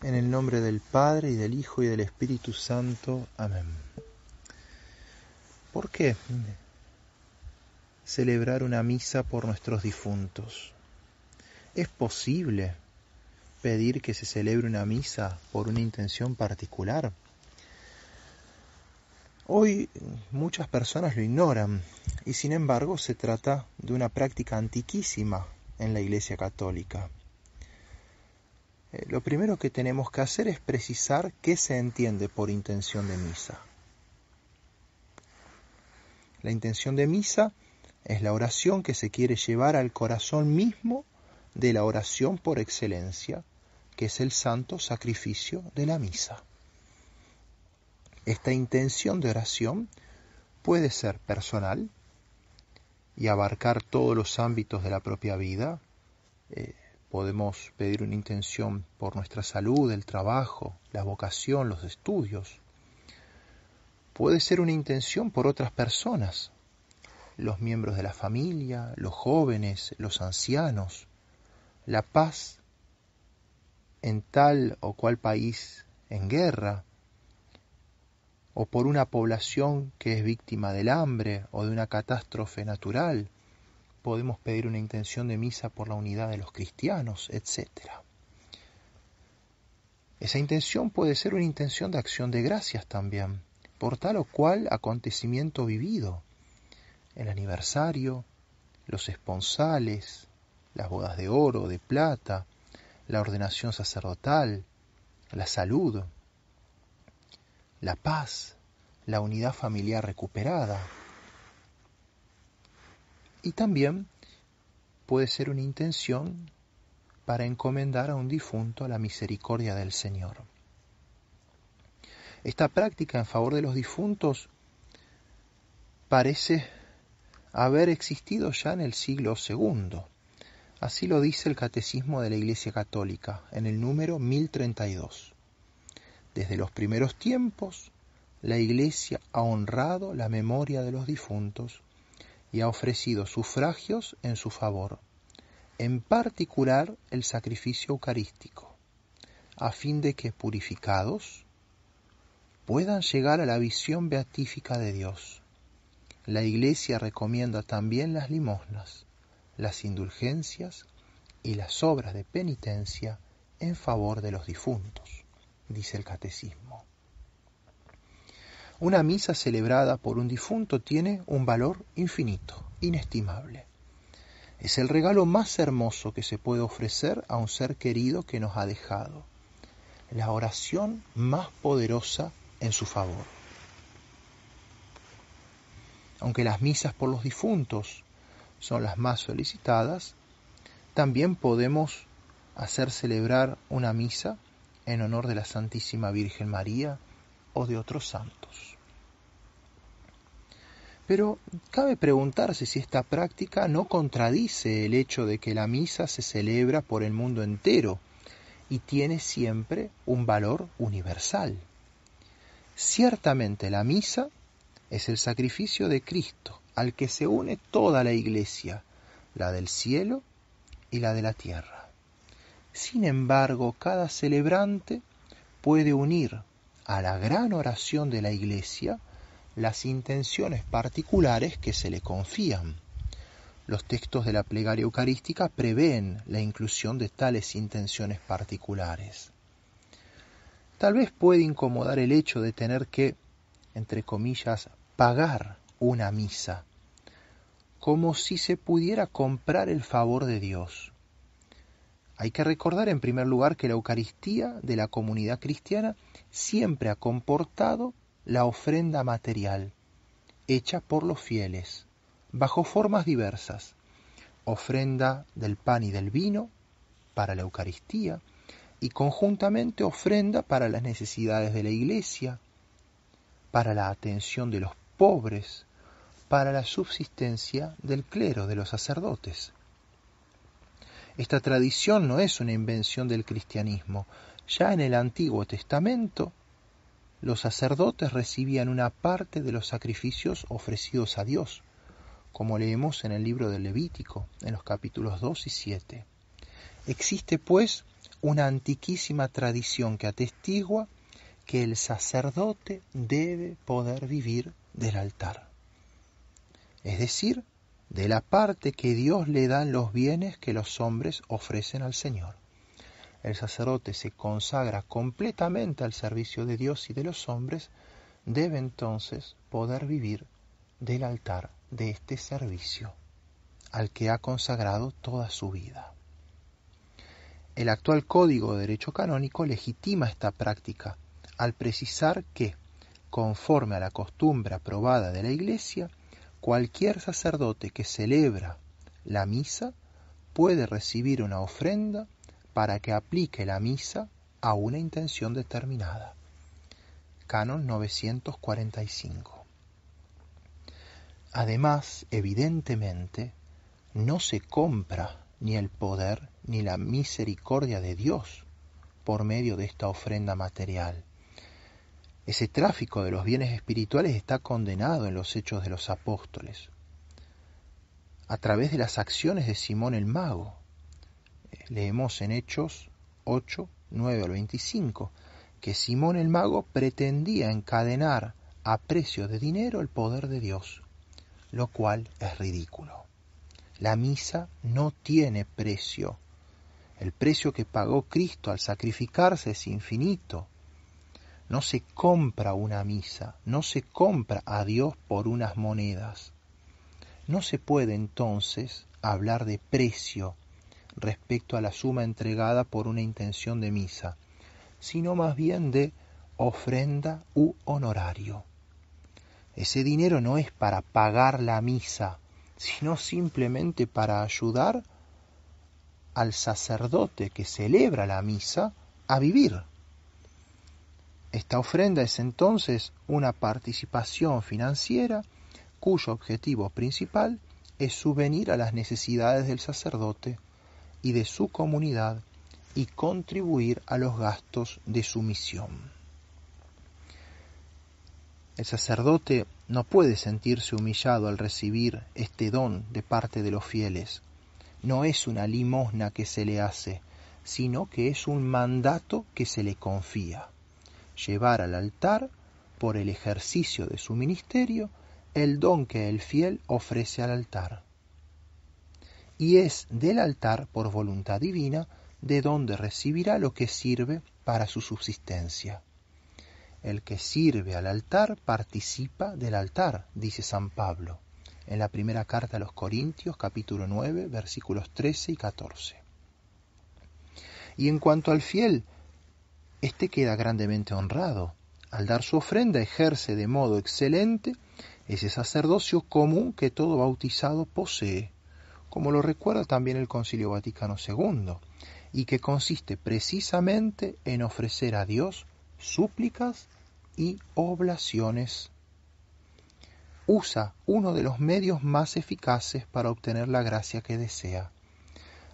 En el nombre del Padre, y del Hijo, y del Espíritu Santo. Amén. ¿Por qué celebrar una misa por nuestros difuntos? ¿Es posible pedir que se celebre una misa por una intención particular? Hoy muchas personas lo ignoran, y sin embargo se trata de una práctica antiquísima en la Iglesia Católica. Lo primero que tenemos que hacer es precisar qué se entiende por intención de misa. La intención de misa es la oración que se quiere llevar al corazón mismo de la oración por excelencia, que es el santo sacrificio de la misa. Esta intención de oración puede ser personal y abarcar todos los ámbitos de la propia vida. Podemos pedir una intención por nuestra salud, el trabajo, la vocación, los estudios. Puede ser una intención por otras personas, los miembros de la familia, los jóvenes, los ancianos, la paz en tal o cual país en guerra, o por una población que es víctima del hambre o de una catástrofe natural. Podemos pedir una intención de misa por la unidad de los cristianos, etc. Esa intención puede ser una intención de acción de gracias también, por tal o cual acontecimiento vivido, el aniversario, los esponsales, las bodas de oro, de plata, la ordenación sacerdotal, la salud, la paz, la unidad familiar recuperada. Y también puede ser una intención para encomendar a un difunto a la misericordia del Señor. Esta práctica en favor de los difuntos parece haber existido ya en el siglo II. Así lo dice el Catecismo de la Iglesia Católica, en el número 1032. Desde los primeros tiempos, la Iglesia ha honrado la memoria de los difuntos y ha ofrecido sufragios en su favor, en particular el sacrificio eucarístico, a fin de que, purificados, puedan llegar a la visión beatífica de Dios. La Iglesia recomienda también las limosnas, las indulgencias y las obras de penitencia en favor de los difuntos, dice el Catecismo. Una misa celebrada por un difunto tiene un valor infinito, inestimable. Es el regalo más hermoso que se puede ofrecer a un ser querido que nos ha dejado, la oración más poderosa en su favor. Aunque las misas por los difuntos son las más solicitadas, también podemos hacer celebrar una misa en honor de la Santísima Virgen María o de otros santos. Pero cabe preguntarse si esta práctica no contradice el hecho de que la misa se celebra por el mundo entero y tiene siempre un valor universal. Ciertamente la misa es el sacrificio de Cristo, al que se une toda la Iglesia, la del cielo y la de la tierra. Sin embargo, cada celebrante puede unir a la gran oración de la Iglesia las intenciones particulares que se le confían. Los textos de la plegaria eucarística prevén la inclusión de tales intenciones particulares. Tal vez puede incomodar el hecho de tener que, entre comillas, pagar una misa, como si se pudiera comprar el favor de Dios. Hay que recordar en primer lugar que la Eucaristía de la comunidad cristiana siempre ha comportado la ofrenda material, hecha por los fieles, bajo formas diversas: ofrenda del pan y del vino para la Eucaristía, y conjuntamente ofrenda para las necesidades de la Iglesia, para la atención de los pobres, para la subsistencia del clero, de los sacerdotes. Esta tradición no es una invención del cristianismo. Ya en el Antiguo Testamento, los sacerdotes recibían una parte de los sacrificios ofrecidos a Dios, como leemos en el libro del Levítico, en los capítulos 2 y 7. Existe, pues, una antiquísima tradición que atestigua que el sacerdote debe poder vivir del altar, es decir, de la parte que Dios le da en los bienes que los hombres ofrecen al Señor. El sacerdote se consagra completamente al servicio de Dios y de los hombres, debe entonces poder vivir del altar de este servicio al que ha consagrado toda su vida. El actual Código de Derecho Canónico legitima esta práctica al precisar que, conforme a la costumbre aprobada de la Iglesia, cualquier sacerdote que celebra la misa puede recibir una ofrenda para que aplique la misa a una intención determinada. Canon 945. Además, evidentemente, no se compra ni el poder ni la misericordia de Dios por medio de esta ofrenda material. Ese tráfico de los bienes espirituales está condenado en los Hechos de los Apóstoles, a través de las acciones de Simón el Mago. Leemos en Hechos 8, 9 al 25, que Simón el Mago pretendía encadenar a precio de dinero el poder de Dios, lo cual es ridículo. La misa no tiene precio. El precio que pagó Cristo al sacrificarse es infinito. No se compra una misa, no se compra a Dios por unas monedas. No se puede entonces hablar de precio respecto a la suma entregada por una intención de misa, sino más bien de ofrenda u honorario. Ese dinero no es para pagar la misa, sino simplemente para ayudar al sacerdote que celebra la misa a vivir. Esta ofrenda es entonces una participación financiera cuyo objetivo principal es subvenir a las necesidades del sacerdote y de su comunidad y contribuir a los gastos de su misión. El sacerdote no puede sentirse humillado al recibir este don de parte de los fieles. No es una limosna que se le hace, sino que es un mandato que se le confía: llevar al altar, por el ejercicio de su ministerio, el don que el fiel ofrece al altar. Y es del altar, por voluntad divina, de donde recibirá lo que sirve para su subsistencia. El que sirve al altar participa del altar, dice San Pablo, en la primera carta a los Corintios, capítulo 9, versículos 13 y 14. Y en cuanto al fiel, éste queda grandemente honrado. Al dar su ofrenda ejerce de modo excelente ese sacerdocio común que todo bautizado posee, como lo recuerda también el Concilio Vaticano II, y que consiste precisamente en ofrecer a Dios súplicas y oblaciones. Usa uno de los medios más eficaces para obtener la gracia que desea.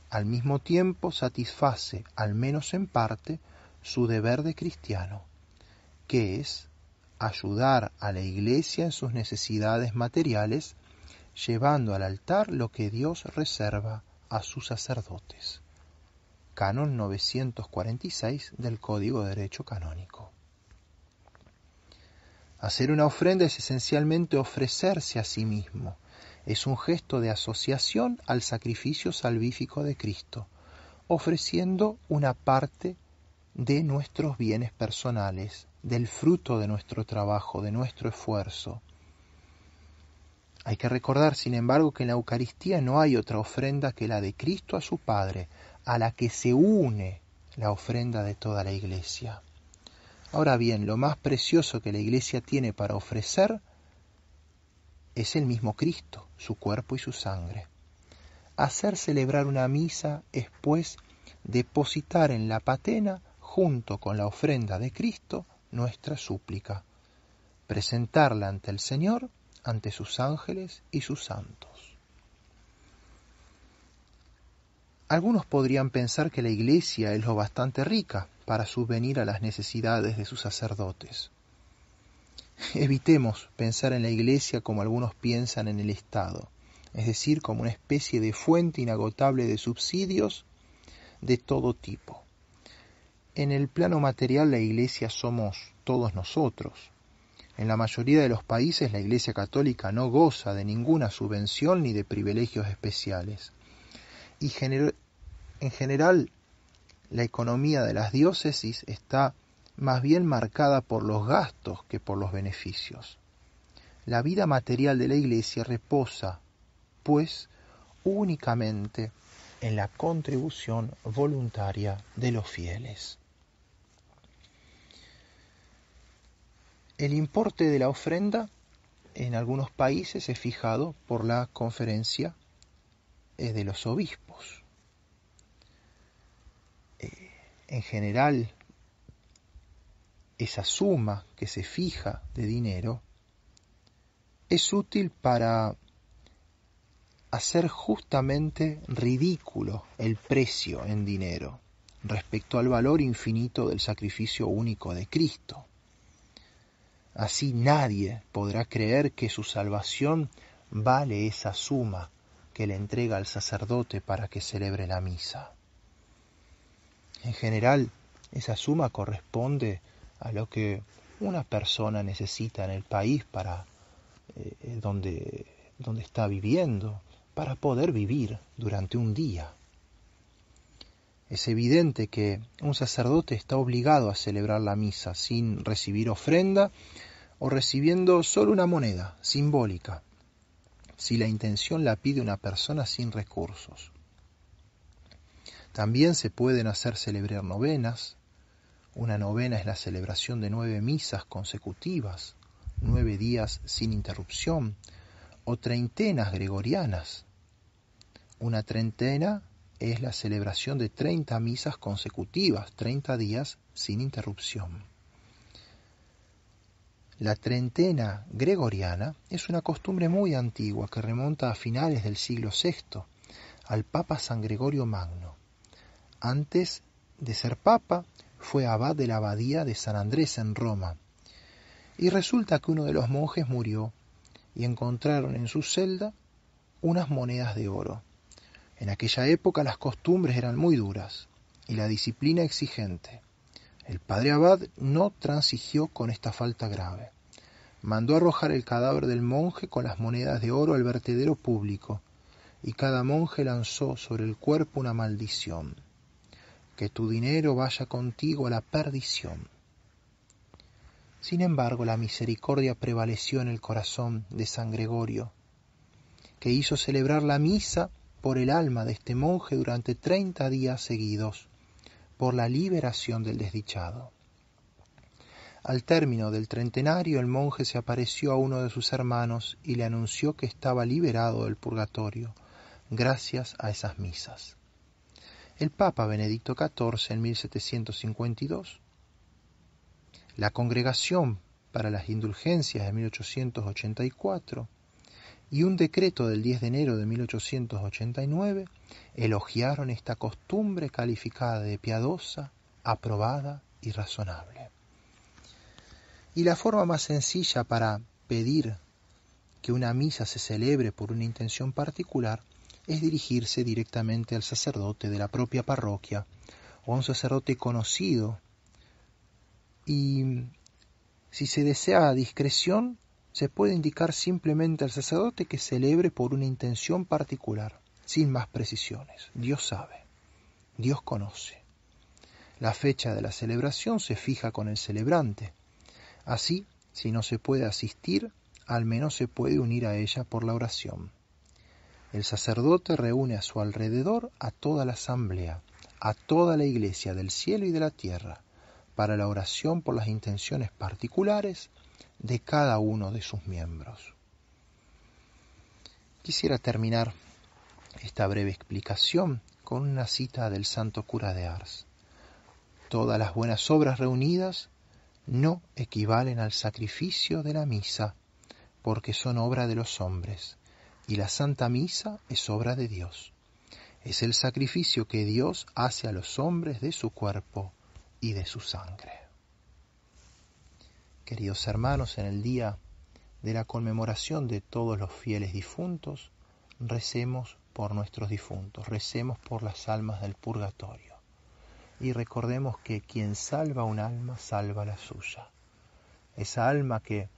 Al mismo tiempo satisface, al menos en parte, su deber de cristiano, que es ayudar a la Iglesia en sus necesidades materiales, llevando al altar lo que Dios reserva a sus sacerdotes. Canon 946 del Código de Derecho Canónico. Hacer una ofrenda es esencialmente ofrecerse a sí mismo. Es un gesto de asociación al sacrificio salvífico de Cristo, ofreciendo una parte de nuestros bienes personales, del fruto de nuestro trabajo, de nuestro esfuerzo. Hay que recordar, sin embargo, que en la Eucaristía no hay otra ofrenda que la de Cristo a su Padre, a la que se une la ofrenda de toda la Iglesia. Ahora bien, lo más precioso que la Iglesia tiene para ofrecer es el mismo Cristo, su cuerpo y su sangre. Hacer celebrar una misa es, pues, depositar en la patena, junto con la ofrenda de Cristo, nuestra súplica, presentarla ante el Señor, ante sus ángeles y sus santos. Algunos podrían pensar que la Iglesia es lo bastante rica para subvenir a las necesidades de sus sacerdotes. Evitemos pensar en la Iglesia como algunos piensan en el Estado, es decir, como una especie de fuente inagotable de subsidios de todo tipo. En el plano material la Iglesia somos todos nosotros. En la mayoría de los países la Iglesia Católica no goza de ninguna subvención ni de privilegios especiales. Y en general la economía de las diócesis está más bien marcada por los gastos que por los beneficios. La vida material de la Iglesia reposa, pues, únicamente en la contribución voluntaria de los fieles. El importe de la ofrenda en algunos países es fijado por la conferencia de los obispos. En general, esa suma que se fija de dinero es útil para hacer justamente ridículo el precio en dinero respecto al valor infinito del sacrificio único de Cristo. Así nadie podrá creer que su salvación vale esa suma que le entrega al sacerdote para que celebre la misa. En general, esa suma corresponde a lo que una persona necesita en el país para donde está viviendo, para poder vivir durante un día. Es evidente que un sacerdote está obligado a celebrar la misa sin recibir ofrenda o recibiendo solo una moneda simbólica, si la intención la pide una persona sin recursos. También se pueden hacer celebrar novenas. Una novena es la celebración de 9 misas consecutivas, 9 días sin interrupción, o treintenas gregorianas. Una treintena es la celebración de 30 misas consecutivas, 30 días sin interrupción. La treintena gregoriana es una costumbre muy antigua que remonta a finales del siglo VI, al Papa San Gregorio Magno. Antes de ser papa, fue abad de la abadía de San Andrés en Roma. Y resulta que uno de los monjes murió y encontraron en su celda unas monedas de oro. En aquella época las costumbres eran muy duras y la disciplina exigente. El padre abad no transigió con esta falta grave. Mandó arrojar el cadáver del monje con las monedas de oro al vertedero público, y cada monje lanzó sobre el cuerpo una maldición: que tu dinero vaya contigo a la perdición. Sin embargo, la misericordia prevaleció en el corazón de San Gregorio, que hizo celebrar la misa por el alma de este monje durante 30 días seguidos, por la liberación del desdichado. Al término del trentenario, el monje se apareció a uno de sus hermanos y le anunció que estaba liberado del purgatorio, gracias a esas misas. El Papa Benedicto XIV, en 1752, la Congregación para las Indulgencias de 1884 y un decreto del 10 de enero de 1889 elogiaron esta costumbre calificada de piadosa, aprobada y razonable. Y la forma más sencilla para pedir que una misa se celebre por una intención particular es dirigirse directamente al sacerdote de la propia parroquia o a un sacerdote conocido. Y si se desea discreción, se puede indicar simplemente al sacerdote que celebre por una intención particular, sin más precisiones. Dios sabe, Dios conoce. La fecha de la celebración se fija con el celebrante. Así, si no se puede asistir, al menos se puede unir a ella por la oración. El sacerdote reúne a su alrededor a toda la asamblea, a toda la iglesia del cielo y de la tierra, para la oración por las intenciones particulares de cada uno de sus miembros. Quisiera terminar esta breve explicación con una cita del santo cura de Ars. Todas las buenas obras reunidas no equivalen al sacrificio de la misa, porque son obra de los hombres, y la Santa Misa es obra de Dios. Es el sacrificio que Dios hace a los hombres de su cuerpo y de su sangre. Queridos hermanos, en el día de la conmemoración de todos los fieles difuntos, recemos por nuestros difuntos, recemos por las almas del purgatorio. y recordemos que quien salva un alma, salva la suya. Esa alma que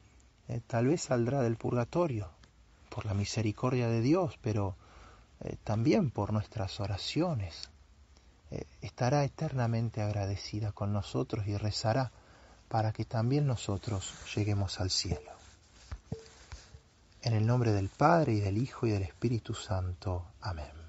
tal vez saldrá del purgatorio por la misericordia de Dios, pero también por nuestras oraciones. Estará eternamente agradecida con nosotros y rezará para que también nosotros lleguemos al cielo. En el nombre del Padre, y del Hijo, y del Espíritu Santo. Amén.